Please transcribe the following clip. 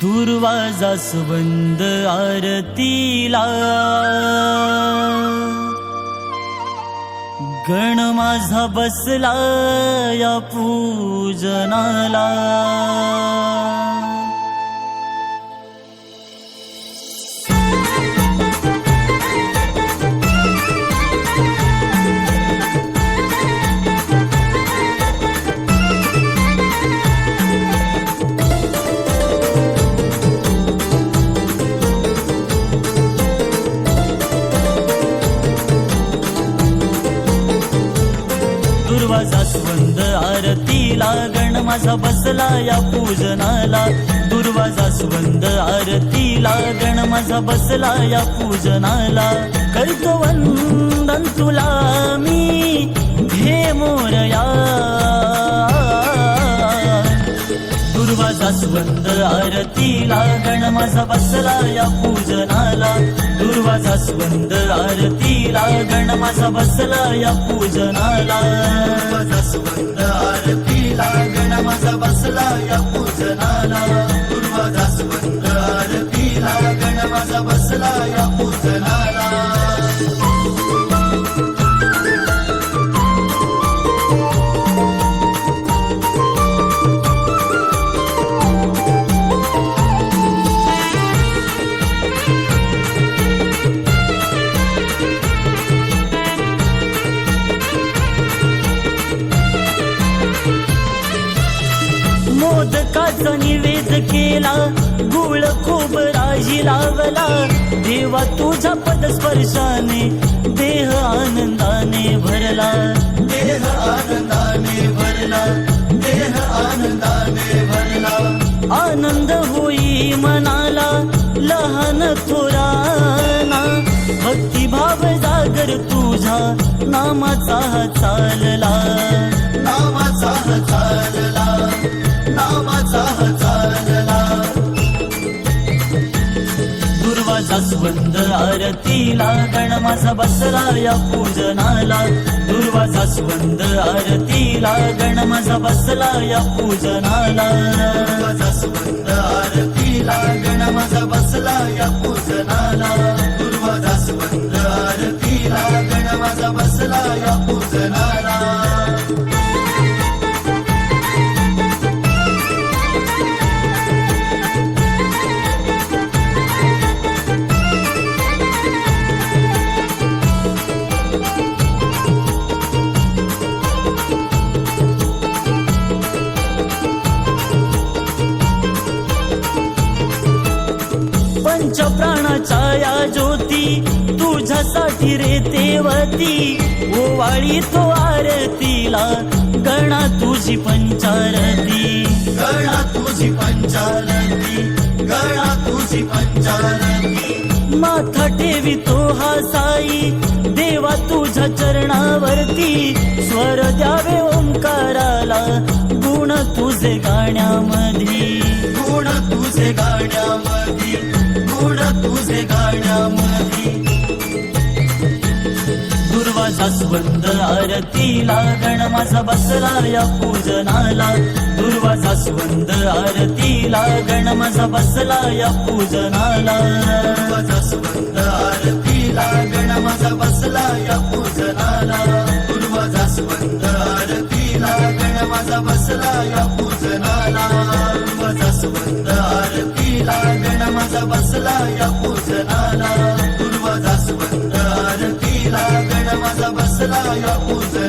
दुर्वा जास्वंद आरतीला, गण माझा बसला या पूजनाला. दुर्वा जास्वंद आरतीला, गण माझा बसला या पूजनाला. दुर्वा जास्वंद आरतीला, गण माझा बसला या पूजनाला. करतो वंदन तुला मी हे मोरया. दुर्वा जास्वंद आरतीला, गण माझा बसला या पूजनाला. दुर्वा जास्वंद आरतीला, गण माझा बसला या पूजनाला. जास्वंद आरतीला, गण माझा बसला या पूजनाला. दुर्वा जास्वंद आरतीला, गण माझा बसला या पूजनाला. मोदकाचा निवेद केला, गुळ खूप राजी लावला. देवा तुझ्या पदस्पर्शाने देह आनंदाने भरला. देह आनंदाने भरला, देह आनंदाने भरला. आनंद होई मनाला लहान थोराना. भक्तिभाव जागर तुझा नामाचा चालला. नामाचा चालला, नामाचा चालला. दुर्वा जास्वंद आरतीला, गण माझा बसला या पूजनाला. दुर्वा जास्वंद आरतीला, गण माझा बसला या पूजनाला. जास्वंद आरतीला, गण माझा बसला या पूजनाला. दुर्वा जास्वंद आरतीला, गण माझा बसला या पूजनाला. पंचप्राणाच्या या ज्योती तुझ्यासाठी रे तेवती. ओवाळी तो आरतीला, गणा तुझी पंचारती. गणा तुझी पंचारती, गणा तुझी पंचारती. माथा ठेवी तो हा साई, देवा तुझ्या चरणावरती. स्वर द्यावे ओंकाराला, गुण तुझे गाण्यामध्ये. गुण तुझे गाण्यामध्ये, गुण तुझे गाण्यामध्ये. दुर्वा जास्वंद आरतीला, गण माझा बसला या पूजनाला. दुर्वा जास्वंद आरतीला, गण माझा बसला या पूजनाला. जास्वंद आरतीला, गण माझा बसला या पूजनाला. दुर्वा जास्वंद आरतीला, गण माझा बसला या पूजनाला. जास्वंद आरतीला, गण माझा बसला या पूजनाला. दुर्वा जास्वंद आरतीला, गण माझा बसला या पूजनाला.